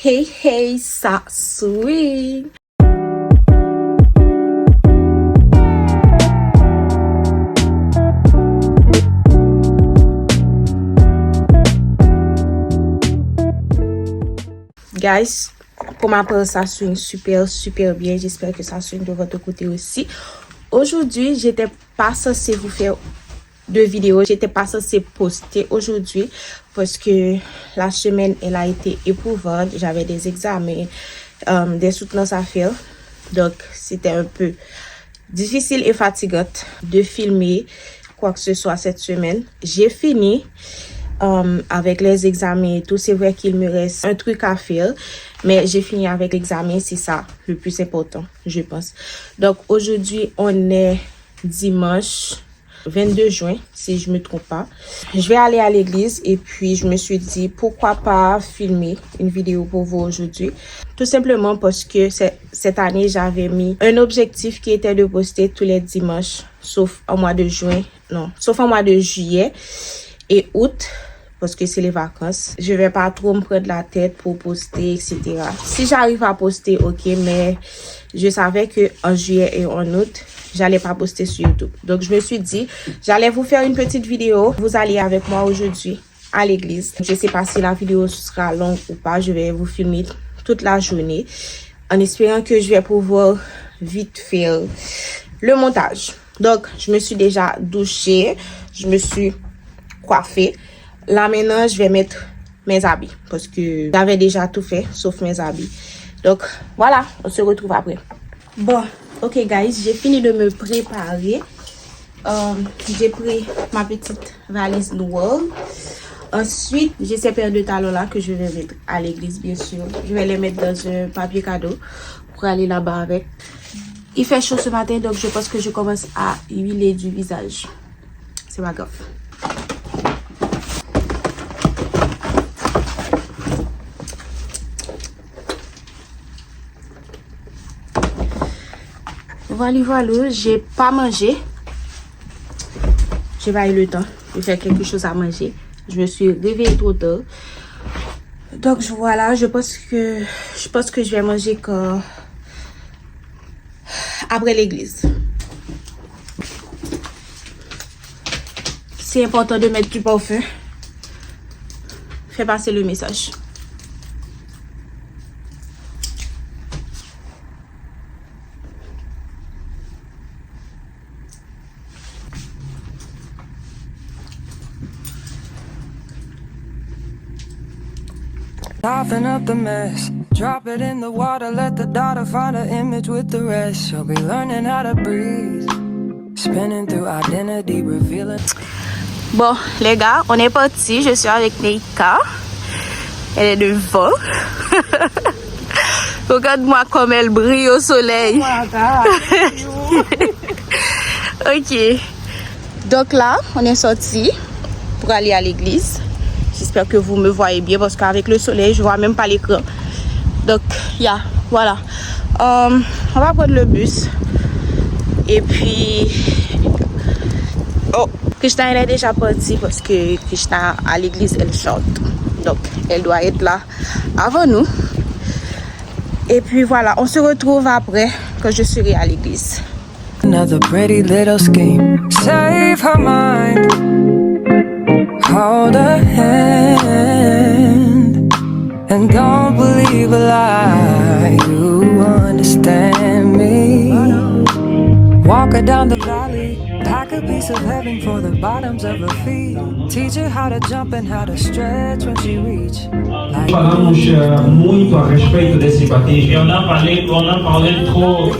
Hey hey, ça swing. Guys, pour ma part, ça swing super bien. J'espère que ça swing de votre côté aussi. Aujourd'hui, j'étais pas censée vous faire de vidéos. J'étais pas censée poster aujourd'hui parce que la semaine, elle a été éprouvante. J'avais des examens, des soutenances à faire. Donc, c'était un peu difficile et fatigant de filmer quoi que ce soit cette semaine. J'ai fini avec les examens et tout. C'est vrai qu'il me reste un truc à faire, mais j'ai fini avec l'examen. C'est ça le plus important, je pense. Donc, aujourd'hui, on est dimanche 22 juin, si je me trompe pas. Je vais aller à l'église et puis je me suis dit pourquoi pas filmer une vidéo pour vous aujourd'hui. Tout simplement parce que cette année, j'avais mis un objectif qui était de poster tous les dimanches, sauf en mois de juin, non, sauf en mois de juillet et août, parce que c'est les vacances. Je vais pas trop me prendre la tête pour poster, etc. Si j'arrive à poster, ok, mais je savais que en juillet et en août, j'allais pas poster sur YouTube. Donc, je me suis dit, j'allais vous faire une petite vidéo. Vous allez avec moi aujourd'hui à l'église. Je sais pas si la vidéo sera longue ou pas. Je vais vous filmer toute la journée en espérant que je vais pouvoir vite faire le montage. Donc, je me suis déjà douchée. Je me suis coiffée. Là, maintenant, je vais mettre mes habits parce que j'avais déjà tout fait sauf mes habits. Donc, voilà, on se retrouve après. Bon, ok guys, j'ai fini de me préparer. J'ai pris ma petite valise noire. Ensuite, j'ai ces paires de talons là que je vais mettre à l'église, bien sûr. Je vais les mettre dans un papier cadeau pour aller là-bas avec. Il fait chaud ce matin, donc je pense que je commence à huiler du visage. C'est pas grave. Voilà, j'ai pas mangé. J'ai pas eu le temps de faire quelque chose à manger. Je me suis réveillée trop tard. Donc voilà, je pense que je vais manger quand après l'église. C'est important de mettre du parfum. Fais passer le message. Soften up the mess, drop it in the water, let the daughter find her image with the rest. She'll be learning how to breathe, spinning through identity, revealing. Bon, les gars, on est parti. Je suis avec Neika. Elle est devant. Regarde-moi comme elle brille au soleil. Ok. Donc là, on est sorti pour aller à l'église. J'espère que vous me voyez bien parce qu'avec le soleil, je vois même pas l'écran. Donc, voilà. On va prendre le bus. Et puis... Oh, Krishna, elle est déjà partie parce que Krishna, à l'église, elle chante. Donc, elle doit être là avant nous. Et puis voilà, on se retrouve après quand je serai à l'église. Another pretty little scheme. Save her mind. Hold her hand. And don't believe a lie. You understand me. Walk her down the valley. Pack a piece of heaven for the bottoms of her feet. Teach her how to jump and how to stretch when she reach. Falamos muito a respeito desse batismo. On a parlé trop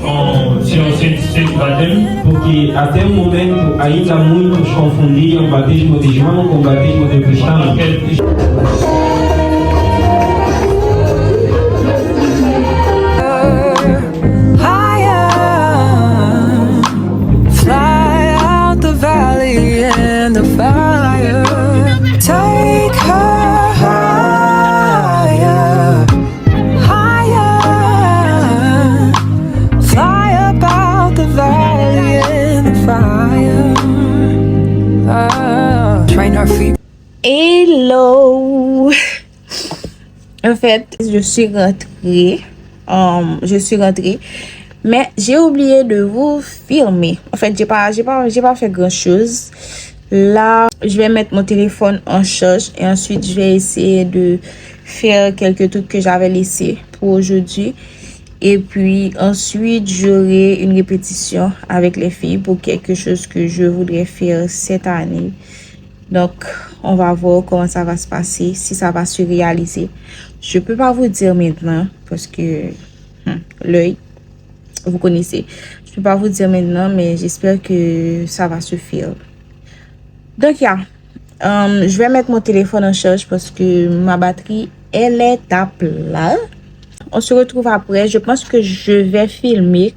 sur ce baptême, porque até o momento ainda muitos confundiam o batismo de João com o batismo de Cristiano. And the fire, take her higher, higher. Fly about the valley in the fire. Train her feet. Hello. En fait, je suis rentrée. Mais j'ai oublié de vous filmer. En fait, j'ai pas fait grand chose. Là, je vais mettre mon téléphone en charge et ensuite je vais essayer de faire quelques trucs que j'avais laissés pour aujourd'hui. Et puis ensuite, j'aurai une répétition avec les filles pour quelque chose que je voudrais faire cette année. Donc, on va voir comment ça va se passer, si ça va se réaliser. Je peux pas vous dire maintenant parce que l'œil, vous connaissez. Je peux pas vous dire maintenant, mais j'espère que ça va se faire. Donc, je vais mettre mon téléphone en charge parce que ma batterie, elle est à plat. On se retrouve après. Je pense que je vais filmer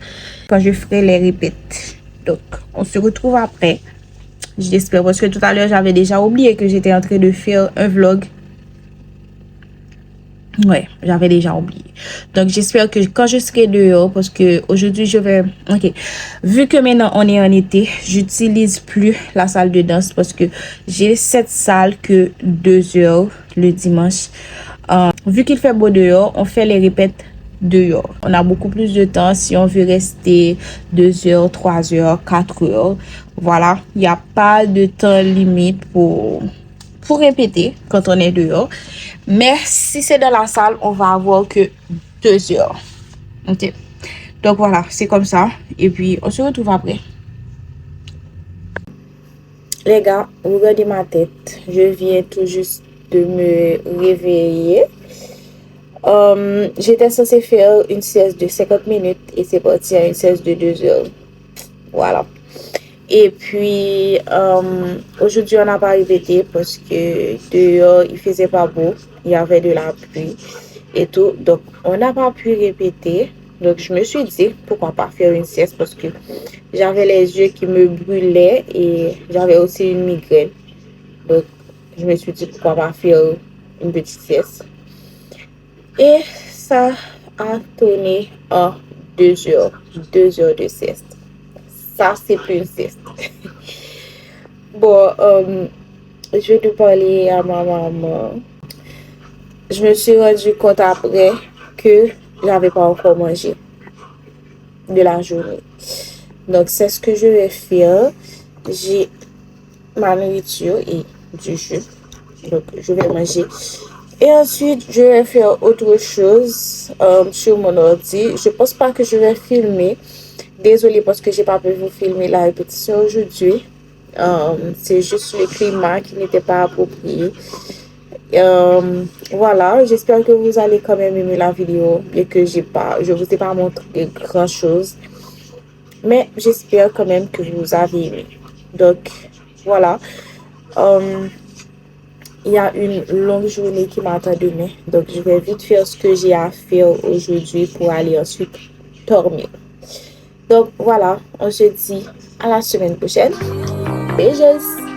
quand je ferai les répètes. Donc, on se retrouve après. J'espère parce que tout à l'heure, j'avais déjà oublié que j'étais en train de faire un vlog. Ouais, j'avais déjà oublié. Donc, j'espère que quand je serai dehors, parce que aujourd'hui, je vais... Ok. Vu que maintenant, on est en été, j'utilise plus la salle de danse parce que j'ai cette salle que 2 heures le dimanche. Vu qu'il fait beau dehors, on fait les répètes dehors. On a beaucoup plus de temps si on veut rester 2 heures, 3 heures, 4 heures. Voilà, il n'y a pas de temps limite pour répéter quand on est dehors. Mais si c'est dans la salle, on va avoir que 2 heures. Ok. Donc voilà, c'est comme ça. Et puis, on se retrouve après. Les gars, regardez ma tête. Je viens tout juste de me réveiller. J'étais censée faire une sieste de 50 minutes et c'est parti à une sieste de 2 heures. Voilà. Et puis, aujourd'hui, on n'a pas répété parce que dehors, il faisait pas beau. Il y avait de la pluie et tout. Donc, on n'a pas pu répéter. Donc, je me suis dit, pourquoi pas faire une sieste parce que j'avais les yeux qui me brûlaient et j'avais aussi une migraine. Donc, je me suis dit, pourquoi pas faire une petite sieste. Et ça a tourné en 2 heures. 2 heures de sieste. Ça, c'est plus une sieste. Bon, je vais te parler à ma maman. Je me suis rendu compte après que j'avais pas encore mangé de la journée. Donc, c'est ce que je vais faire. J'ai ma nourriture et du jus. Donc, je vais manger. Et ensuite, je vais faire autre chose sur mon ordi. Je pense pas que je vais filmer. Désolée parce que j'ai pas pu vous filmer la répétition aujourd'hui. C'est juste le climat qui n'était pas approprié. Voilà, j'espère que vous allez quand même aimer la vidéo et que je vous ai pas montré grand chose. Mais j'espère quand même que vous avez aimé. Donc, voilà. Il y a une longue journée qui m'attend demain. Donc, je vais vite faire ce que j'ai à faire aujourd'hui pour aller ensuite dormir. Donc, voilà. On se dit à la semaine prochaine. Beijos!